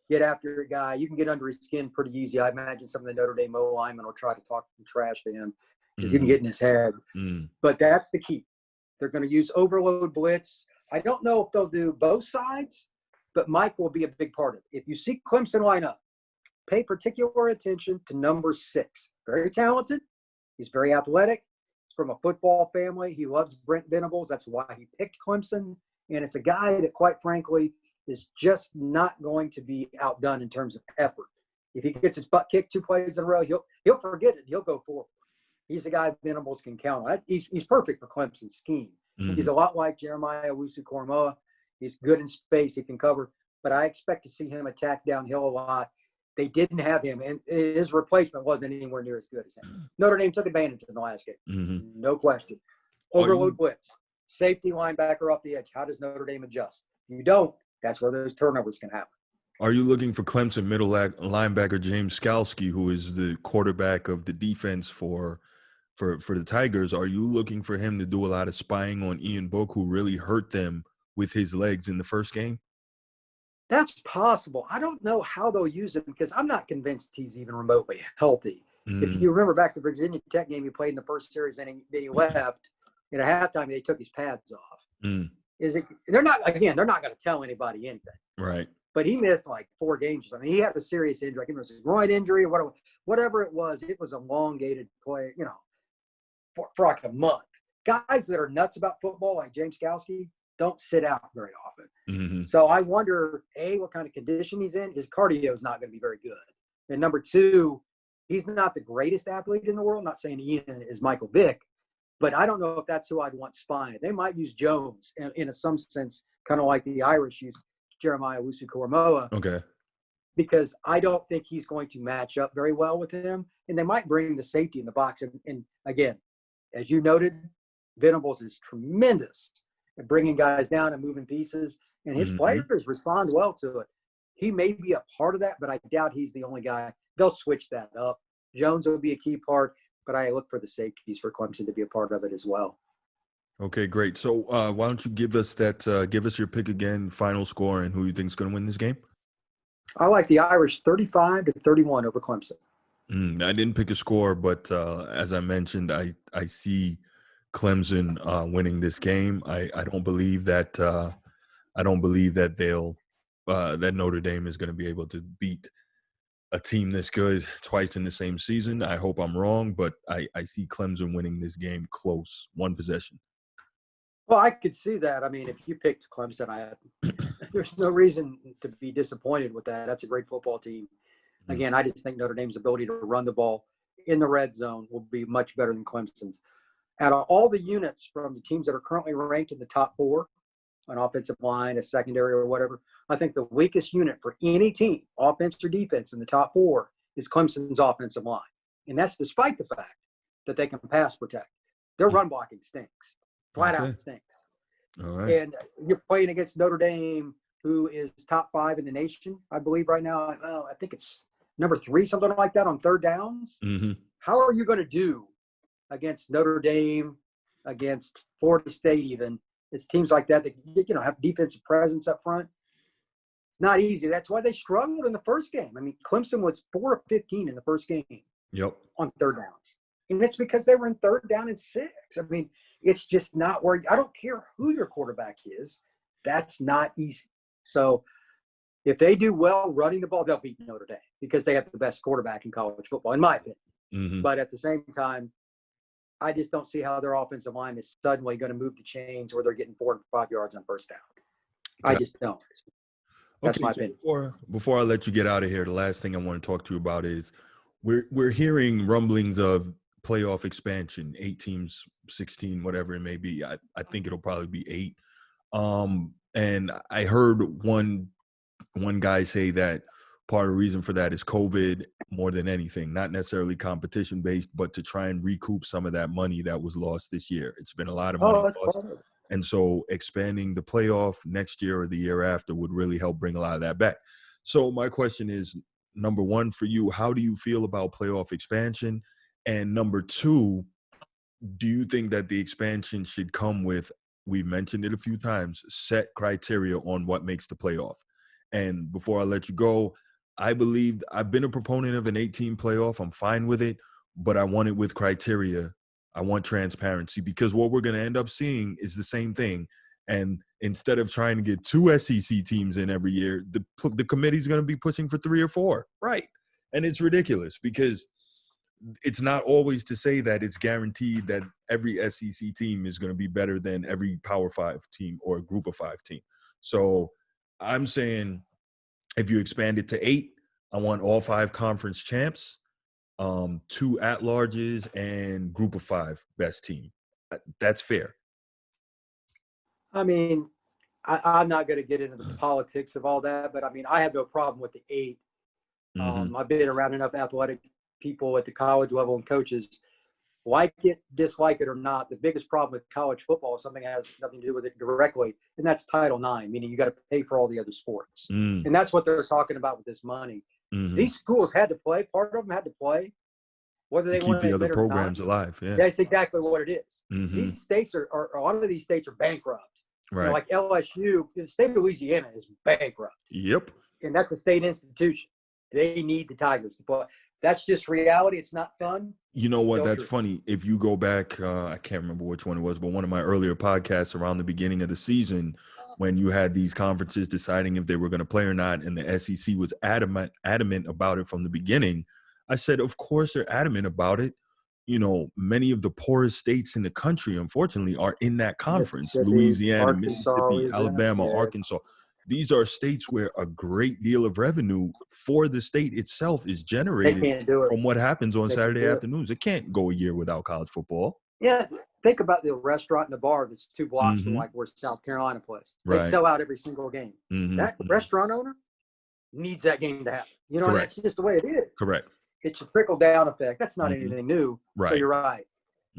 get after it guy. You can get under his skin pretty easy. I imagine some of the Notre Dame O linemen will try to talk trash to him because you can get in his head. But that's the key. They're going to use overload blitz. I don't know if they'll do both sides, but Mike will be a big part of it. If you see Clemson line up, pay particular attention to number 6. Very talented. He's very athletic. He's from a football family. He loves Brent Venables. That's why he picked Clemson. And it's a guy that, quite frankly, is just not going to be outdone in terms of effort. If he gets his butt kicked 2 plays in a row, he'll forget it. He'll go forward. He's a guy Venables can count on. He's perfect for Clemson's scheme. He's a lot like Jeremiah Owusu-Koramoah. He's good in space. He can cover. But I expect to see him attack downhill a lot. They didn't have him, and his replacement wasn't anywhere near as good as him. Notre Dame took advantage in the last game. No question. Overload blitz. Safety linebacker off the edge. How does Notre Dame adjust? If you don't, that's where those turnovers can happen. Are you looking for Clemson middle linebacker James Skalski, who is the quarterback of the defense for the Tigers? Are you looking for him to do a lot of spying on Ian Book, who really hurt them with his legs in the first game? That's possible. I don't know how they'll use him because I'm not convinced he's even remotely healthy. If you remember back to the Virginia Tech game he played in the first series and then he left, and at halftime they took his pads off. They're not going to tell anybody anything. Right. But he missed like 4 games. I mean, he had a serious injury. I think it was a groin injury or whatever it was. It was elongated play, for like a month. Guys that are nuts about football, like James Skalski, don't sit out very often. So I wonder, A, what kind of condition he's in. His cardio is not going to be very good. And number 2, he's not the greatest athlete in the world. I'm not saying Ian is Michael Vick, but I don't know if that's who I'd want spying. They might use Jones in some sense, kind of like the Irish use Jeremiah Owusu-Koramoah. Okay. Because I don't think he's going to match up very well with him. And they might bring the safety in the box. And again, as you noted, Venables is tremendous at bringing guys down and moving pieces. And his players respond well to it. He may be a part of that, but I doubt he's the only guy. They'll switch that up. Jones will be a key part, but I look for the safeties for Clemson to be a part of it as well. Okay, great. So why don't you give us your pick again, final score, and who you think is going to win this game? I like the Irish 35-31 over Clemson. I didn't pick a score, but as I mentioned, I see Clemson winning this game. I don't believe that they'll that Notre Dame is going to be able to beat a team this good twice in the same season. I hope I'm wrong, but I see Clemson winning this game close, 1 possession. Well, I could see that. I mean, if you picked Clemson, there's no reason to be disappointed with that. That's a great football team. Again, I just think Notre Dame's ability to run the ball in the red zone will be much better than Clemson's. Out of all the units from the teams that are currently ranked in the top 4, an offensive line, a secondary, or whatever, I think the weakest unit for any team, offense or defense, in the top 4 is Clemson's offensive line. And that's despite the fact that they can pass protect. Their run blocking stinks. Flat out stinks. All right. And you're playing against Notre Dame, who is top 5 in the nation, I believe, right now. I think it's number 3, something like that, on third downs. How are you going to do against Notre Dame, against Florida State even? It's teams like that have defensive presence up front. It's not easy. That's why they struggled in the first game. I mean, Clemson was 4 of 15 in the first game Yep. on third downs. And it's because they were in third down and 6. I mean, it's just not where – I don't care who your quarterback is. That's not easy. So if they do well running the ball, they'll beat Notre Dame because they have the best quarterback in college football, in my opinion. Mm-hmm. But at the same time, I just don't see how their offensive line is suddenly going to move the chains where they're getting 4 and 5 yards on first down. I just don't. That's my opinion. Before I let you get out of here, the last thing I want to talk to you about is we're hearing rumblings of playoff expansion, 8 teams, 16, whatever it may be. I think it'll probably be 8. And I heard one guy say that part of the reason for that is COVID more than anything, not necessarily competition based, but to try and recoup some of that money that was lost this year. It's been a lot of money lost. And so expanding the playoff next year or the year after would really help bring a lot of that back. So my question is, number one, for you, how do you feel about playoff expansion? And number two, do you think that the expansion should come with, we mentioned it a few times, set criteria on what makes the playoff? And before I let you go, I've been a proponent of an 18 playoff. I'm fine with it, but I want it with criteria. I want transparency, because what we're going to end up seeing is the same thing. And instead of trying to get 2 SEC teams in every year, the committee's going to be pushing for 3 or 4. Right. And it's ridiculous because it's not always to say that it's guaranteed that every SEC team is going to be better than every Power 5 team or Group of 5 team. So I'm saying if you expand it to 8, I want all 5 conference champs, 2 at-larges, and Group of 5 best team. That's fair. I mean, I'm not going to get into the politics of all that, but I mean, I have no problem with the 8. Mm-hmm. I've been around enough athletic people at the college level and coaches, like it, dislike it or not. The biggest problem with college football is something that has nothing to do with it directly, and that's Title IX, meaning you got to pay for all the other sports. And that's what they're talking about with this money. Mm-hmm. These schools had to play. Part of them had to play, whether they want to keep the other programs alive. Yeah, that's exactly what it is. Mm-hmm. These states are a lot of these states are bankrupt. Right. You know, like LSU, the state of Louisiana is bankrupt. Yep. And that's a state institution. They need the Tigers to play. That's just reality. It's not fun. You know what? That's funny. If you go back, I can't remember which one it was, but one of my earlier podcasts around the beginning of the season, when you had these conferences deciding if they were going to play or not, and the SEC was adamant about it from the beginning, I said, of course they're adamant about it. You know, many of the poorest states in the country, unfortunately, are in that conference. Louisiana, Mississippi, Alabama, Arkansas. These are states where a great deal of revenue for the state itself is generated from what happens on Saturday afternoons. It can't go a year without college football. Yeah, think about the restaurant and the bar that's 2 blocks from like where South Carolina plays. They sell out every single game. That restaurant owner needs that game to happen. You know, that's just the way it is. Correct. It's a trickle-down effect. That's not anything new. Right. So you're right.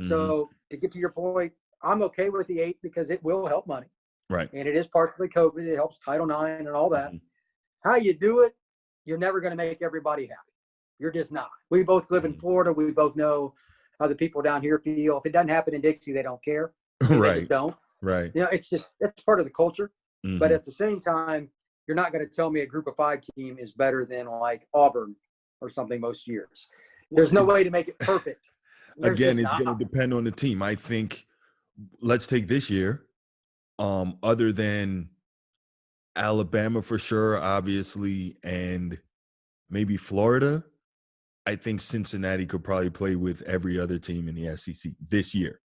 So to get to your point, I'm okay with the 8 because it will help money. Right. And it is partially COVID. It helps Title IX and all that. How you do it, you're never going to make everybody happy. You're just not. We both live in Florida. We both know how the people down here feel. If it doesn't happen in Dixie, they don't care. They just don't. Right. You know, it's part of the culture. But at the same time, you're not going to tell me a Group of 5 team is better than like Auburn or something most years. There's no way to make it perfect. Again, it's going to depend on the team. I think, let's take this year. Other than Alabama for sure, obviously, and maybe Florida, I think Cincinnati could probably play with every other team in the SEC this year.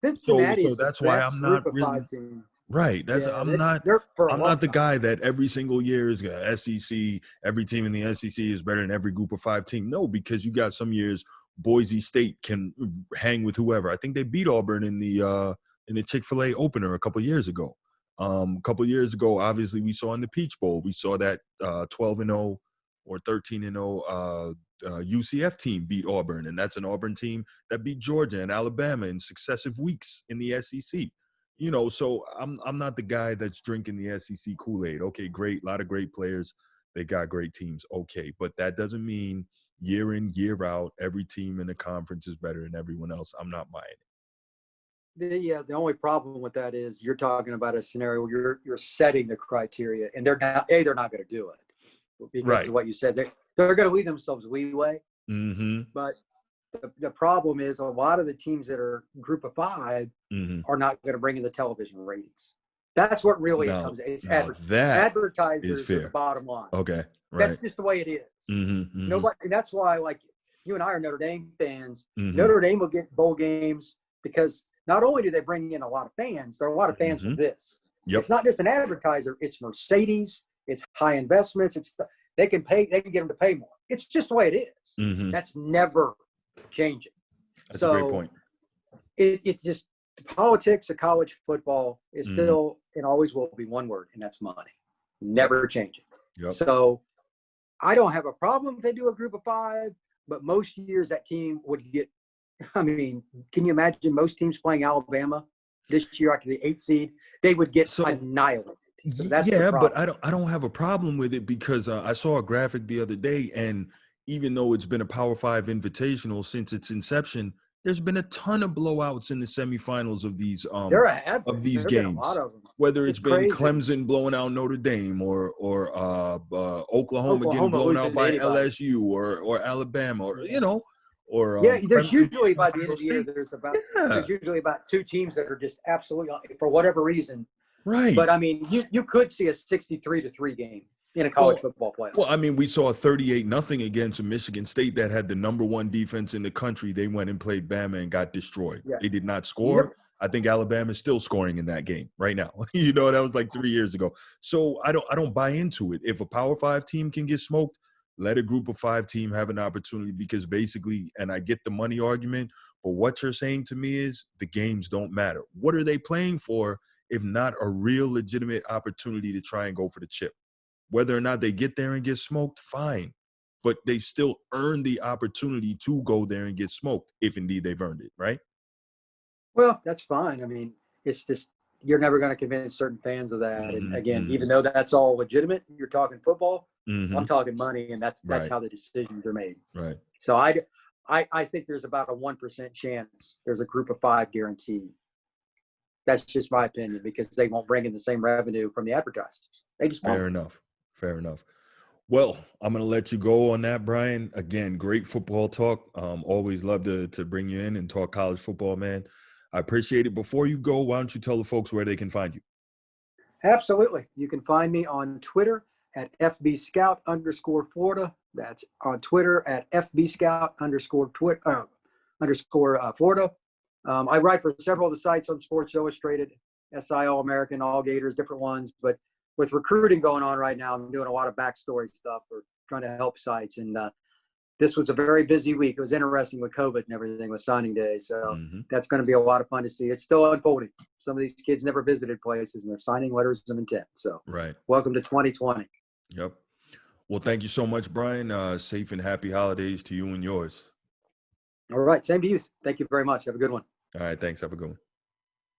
Cincinnati so that's why I'm not really right. That's I'm not the guy that every single year is going SEC. Every team in the SEC is better than every Group of 5 team. No, because you got some years Boise State can hang with whoever. I think they beat Auburn in the Chick-fil-A opener a couple of years ago. Obviously, we saw in the Peach Bowl, we saw that 12-0 or 13-0 UCF team beat Auburn, and that's an Auburn team that beat Georgia and Alabama in successive weeks in the SEC. You know, so I'm not the guy that's drinking the SEC Kool-Aid. Okay, great, a lot of great players, they got great teams. Okay, but that doesn't mean year in, year out, every team in the conference is better than everyone else. I'm not buying it. The only problem with that is you're talking about a scenario where you're setting the criteria, and they're not going to do it because Right. of what you said. They're going to leave themselves leeway. Mm-hmm. But the problem is a lot of the teams that are group of 5 are not going to bring in the television ratings. That's what really it comes. It's advertisers are the bottom line. Okay, right. That's just the way it is. Mm-hmm. Nobody. That's why, like you and I are Notre Dame fans. Mm-hmm. Notre Dame will get bowl games because not only do they bring in a lot of fans, there are a lot of fans with this. Yep. It's not just an advertiser. It's Mercedes. It's high investments. They can get them to pay more. It's just the way it is. Mm-hmm. That's never changing. That's a great point. It's just the politics of college football is still and always will be one word, and that's money. Never changing. Yep. So I don't have a problem if they do a group of 5, but most years that team would get. I mean, can you imagine most teams playing Alabama this year after the 8th seed? They would get annihilated. So that's but I don't have a problem with it because I saw a graphic the other day, and even though it's been a Power 5 invitational since its inception, there's been a ton of blowouts in the semifinals of these games. A lot of them. Whether it's been crazy. Clemson blowing out Notre Dame or Oklahoma getting blown out by LSU or Alabama or there's usually by the end of the year there's usually about 2 teams that are just absolutely for whatever reason. Right. But I mean, you could see a 63-3 game in a college football playoff. Well, I mean, we saw a 38-0 against Michigan State that had the number 1 defense in the country. They went and played Bama and got destroyed. Yeah. They did not score. Yep. I think Alabama's still scoring in that game right now. That was like 3 years ago. So I don't buy into it. If a Power 5 team can get smoked, let a group of 5 team have an opportunity because basically, and I get the money argument, but what you're saying to me is the games don't matter. What are they playing for if not a real legitimate opportunity to try and go for the chip? Whether or not they get there and get smoked, fine. But they still earn the opportunity to go there and get smoked if indeed they've earned it, right? Well, that's fine. I mean, it's just you're never going to convince certain fans of that. And again, even though that's all legitimate, you're talking football, I'm talking money, and that's how the decisions are made. Right. So I think there's about a 1% chance there's a group of 5 guaranteed. That's just my opinion because they won't bring in the same revenue from the advertisers. They just won't. Fair enough. Well, I'm going to let you go on that, Brian. Again, great football talk. Always love to bring you in and talk college football, man. I appreciate it. Before you go, why don't you tell the folks where they can find you? Absolutely. You can find me on Twitter at FBScout_Florida. That's on Twitter at FBScout_Florida. I write for several of the sites on Sports Illustrated, SI All-American, All Gators, different ones. But with recruiting going on right now, I'm doing a lot of backstory stuff or trying to help sites. And this was a very busy week. It was interesting with COVID and everything with signing day. So that's going to be a lot of fun to see. It's still unfolding. Some of these kids never visited places and they're signing letters of intent. So welcome to 2020. Yep. Well, thank you so much, Brian. Safe and happy holidays to you and yours. All right. Same to you. Thank you very much. Have a good one. All right. Thanks. Have a good one.